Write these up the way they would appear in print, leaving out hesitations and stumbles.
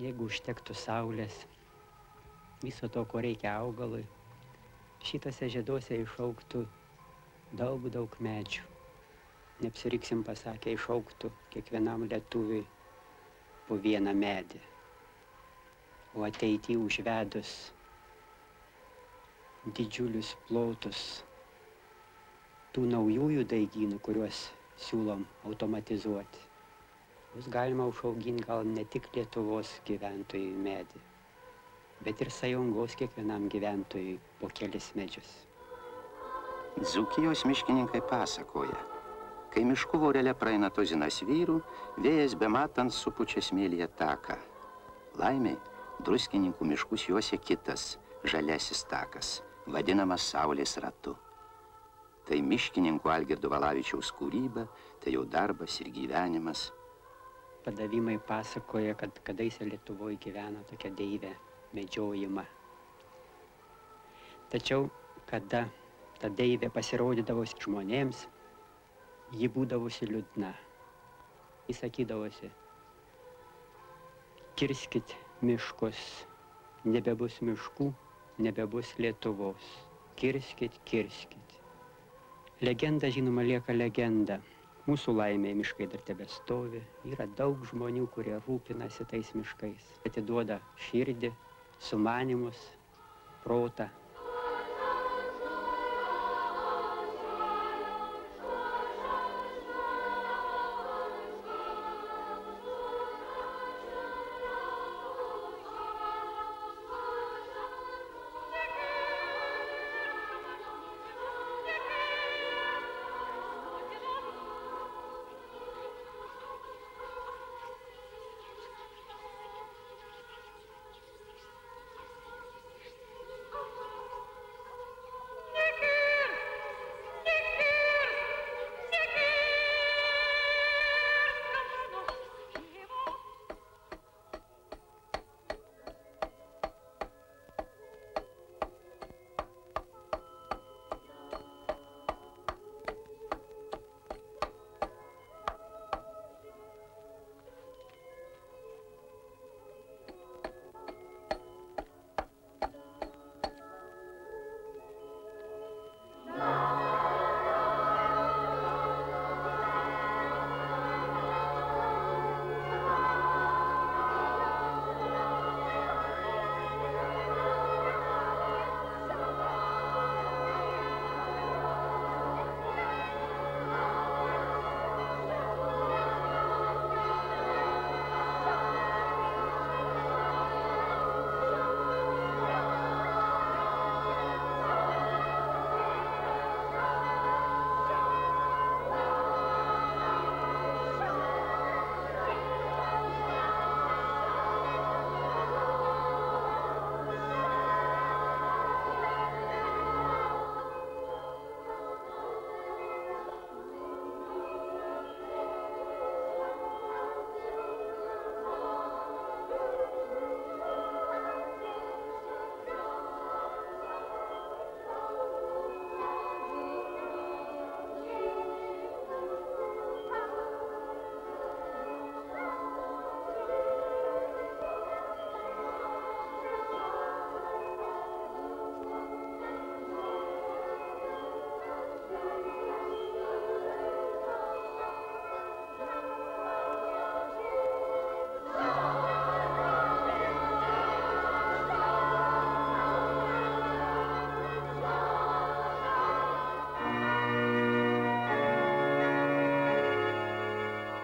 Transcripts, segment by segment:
Jeigu užtektų saulės, viso to, ko reikia augalui, šitose žieduose išaugtų daug medžių. Neapsiriksim pasakę, išaugtų kiekvienam lietuviui po vieną medį. O ateity užvedus didžiulius plotus tų naujųjų daigynų, kuriuos siūlom automatizuoti, bus galima užauginti gal ne tik Lietuvos gyventojų medį, bet ir Sąjungos kiekvienam gyventojui po kelis medžius. Dzūkijos miškininkai pasakoja, kai miškų vorele praeina tuzinas vyrų, vėjas bematant supučia smėlyje taką. Laimiai, Druskininkų miškus juosia kitas, žaliasis takas, vadinamas Saulės ratu. Tai miškininkų Algirdo Valavičiaus kūryba, tai jau darbas ir gyvenimas. Padavimai pasakoja, kad kadaise Lietuvoje gyveno tokia deivė medžiojama. Tačiau, kada ta deivė pasirodydavosi žmonėms, ji būdavosi liūdna. Ji sakydavosi, kirskit miškus, nebebus miškų, nebebus Lietuvos. Kirskit, kirskit. Legenda, žinoma, lieka legenda. Mūsų laimė miškai dar tebestovi. Yra daug žmonių, kurie rūpinasi tais miškais. Atiduoda širdį, sumanymus, protą.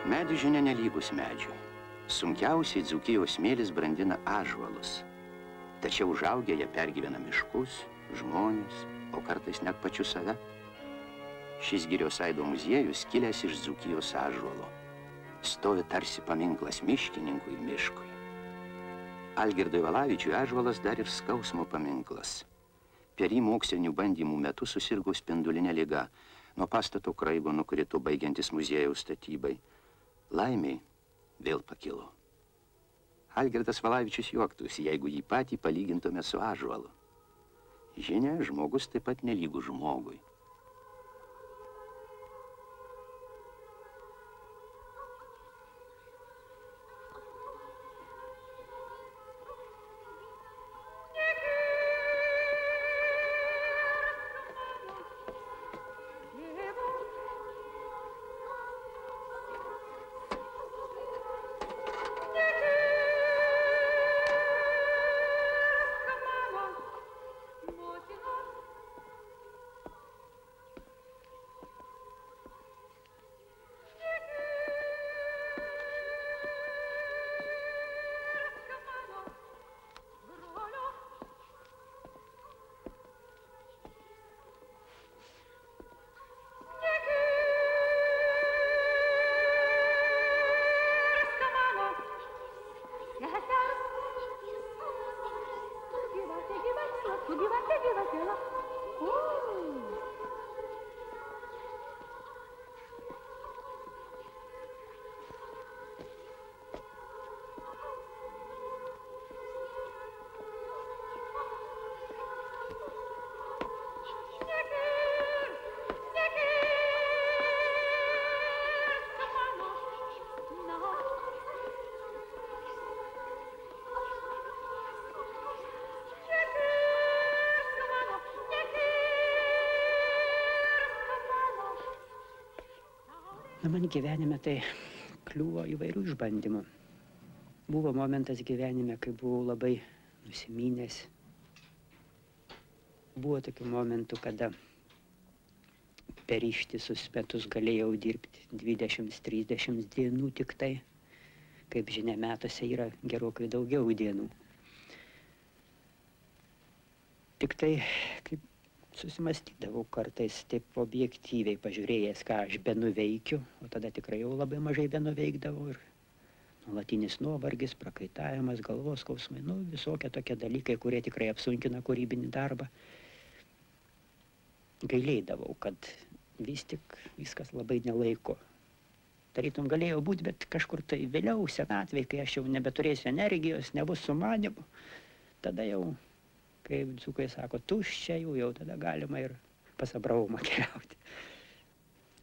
Medis žinia nelygus medžiui. Sunkiausiai Dzūkijos smėlis brandina ąžuolus. Tačiau užaugę jie pergyvena miškus, žmonės, o kartais net pačiu save. Šis Girios Aido muziejus kilęs iš Dzūkijos ąžuolo. Stovi tarsi paminklas miškininkui miškui. Algirdui Valavičiui ąžuolas dar ir skausmo paminklas. Per jį mokslinių bandymų metu susirgo spindulinė liga. Nuo pastato kraigo nukrito baigiantis muziejaus statybai. Laimiai vėl pakilo. Algirdas Valavičius juoktųsi, jeigu jį patį palygintume su ąžuolu. Žinia, žmogus taip pat nelygu žmogui. Na, man gyvenime tai kliuvo įvairių išbandymų. Buvo momentas gyvenime, kai buvau labai nusiminęs. Buvo tokių momentų, kada per ištisus metus galėjau dirbti 20-30 dienų tik tai. Kaip žinia, metuose yra gerokai daugiau dienų. Tik tai, kaip susimastydavau kartais taip objektyviai pažiūrėjęs, ką aš benuveikiu, o tada tikrai jau labai mažai benuveikdavau ir nuolatinis nuovargis, prakaitavimas, galvos skausmai, visokie tokie dalykai, kurie tikrai apsunkina kūrybinį darbą. Gailėdavau, kad vis tik viskas labai nelaiko. Tarytum galėjo būti, bet kažkur tai vėliau, senatvėj, kai aš jau nebeturėsiu energijos, nebus sumanimų, tada jau, kaip dzūkai sako, tuščia jau tada galima ir pas Abraomą keliauti.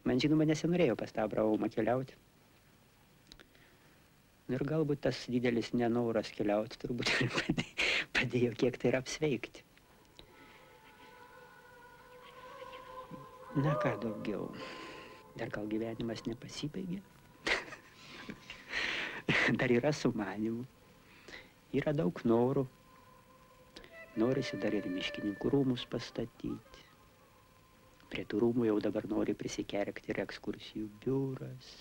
Man žinoma, nesinorėjo pas tą Abraomą keliauti. Ir galbūt tas didelis nenoras keliauti turbūt padėjo kiek tai ir apsveikti. Na ką daugiau, dar gal gyvenimas nepasibaigė. Dar yra sumanimų, yra daug norų. Norisi dar ir miškininkų rūmus pastatyti. Prie tų rūmų jau dabar nori prisikergti ir ekskursijų biuras.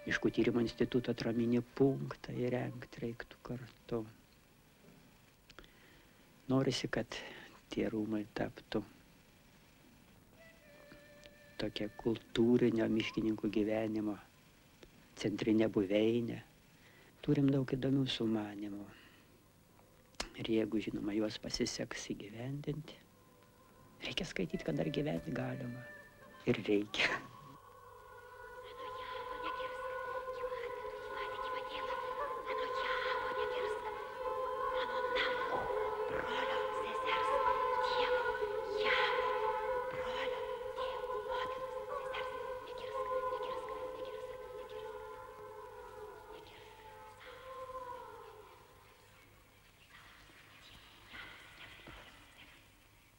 Miškų tyrimo instituto atraminį punktą įrengti reiktų kartu. Norisi, kad tie rūmai taptų tokia kultūrinio miškininkų gyvenimo centrinė buveinė. Turim daug įdomių sumanimų. Ir jeigu, žinoma, juos pasiseks įgyvendinti, reikia skaityti, kad dar gyventi galima. Ir reikia.